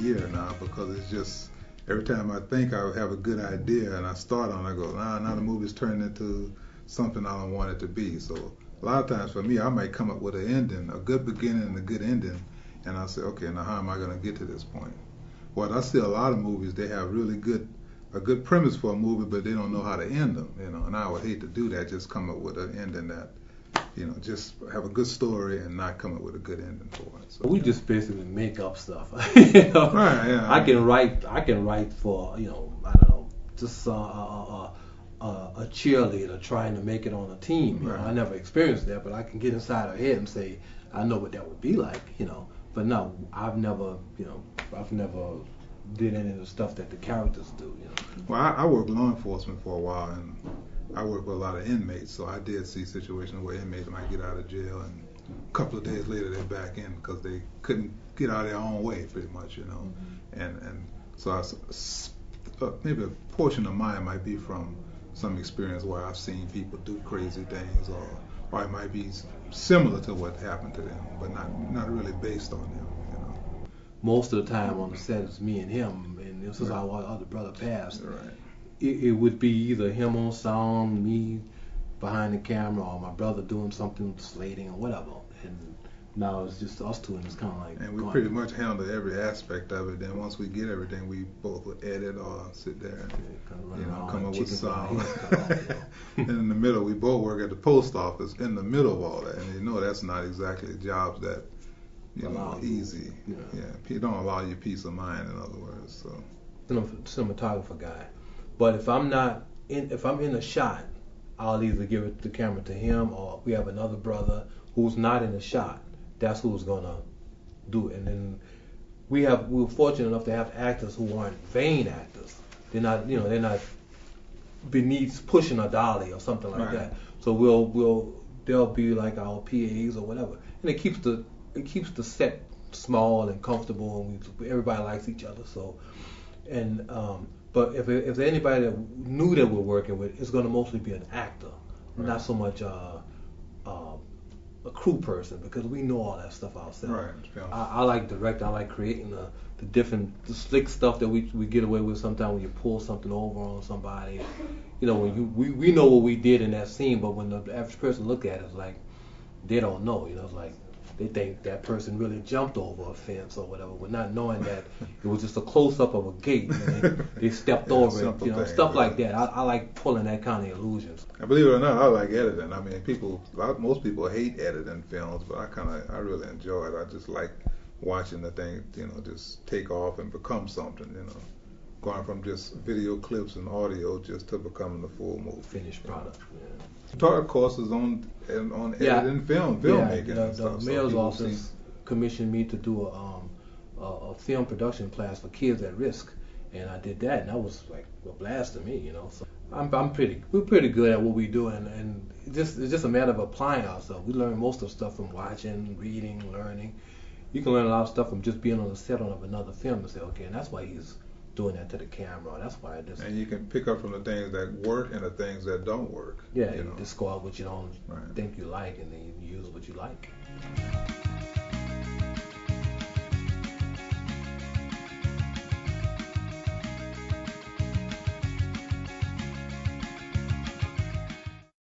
year now because it's just every time I think I have a good idea and I start on, I go, nah, now the movie's turned into something I don't want it to be. So a lot of times for me, I might come up with an ending, a good beginning and a good ending, and I say, okay, now how am I going to get to this point? Well, I see a lot of movies, they have a good premise for a movie, but they don't know how to end them, and I would hate to do that, just come up with an ending that, just have a good story and not come up with a good ending for it. So, we just basically make up stuff. Right, yeah. I can write for, I don't know, just a cheerleader trying to make it on a team. Right. I never experienced that, but I can get inside her head and say, I know what that would be like, But no, I've never did any of the stuff that the characters do, Well, I worked law enforcement for a while, and I worked with a lot of inmates, so I did see situations where inmates might get out of jail, and a couple of days later they're back in because they couldn't get out of their own way, pretty much, Mm-hmm. And so maybe a portion of mine might be from some experience where I've seen people do crazy things, or it might be similar to what happened to them, but not really based on them. Most of the time on the set it's me and him, and this is our other brother passed. Right. It would be either him on sound, me behind the camera, or my brother doing something, slating or whatever. And now it's just us two, and it's kind of like. And we pretty much handle every aspect of it. Then once we get everything, we both will edit or sit there and come up with sound. And in the middle, we both work at the post office in the middle of all that, and that's not exactly jobs that easy. Yeah, don't allow you peace of mind, in other words. So, cinematographer guy, but if I'm in a shot, I'll either give the camera to him, or we have another brother who's not in the shot. That's who's gonna do it. And then we're fortunate enough to have actors who aren't vain actors. They're not beneath pushing a dolly or something like that. So they'll be like our PAs or whatever, and it keeps the set small and comfortable, and everybody likes each other. So, and but if there's anybody that knew that we're working with, it's going to mostly be an actor, not so much a crew person, because we know all that stuff ourselves. Right. I like directing. I like creating the slick stuff that we get away with sometimes when you pull something over on somebody. When we know what we did in that scene, but when the average person look at it, it's like they don't know. It's like they think that person really jumped over a fence or whatever, but not knowing that it was just a close-up of a gate. They stepped over it, stuff like that. I like pulling that kind of illusions. And believe it or not, I like editing. I mean, most people hate editing films, but I really enjoy it. I just like watching the thing, just take off and become something, going from just video clips and audio just to becoming the full movie. Finished product. You taught courses on editing filmmaking and stuff. The mayor's office commissioned me to do a film production class for kids at risk, and I did that, and that was like a blast to me, So we're pretty good at what we do, and it's just a matter of applying ourselves. We learn most of the stuff from watching, reading, learning. You can learn a lot of stuff from just being on the set of another film and say, okay, and that's why he's doing that to the camera. That's why I just. And you can pick up from the things that work and the things that don't work. Yeah, you just go out what you don't think you like, and then you use what you like.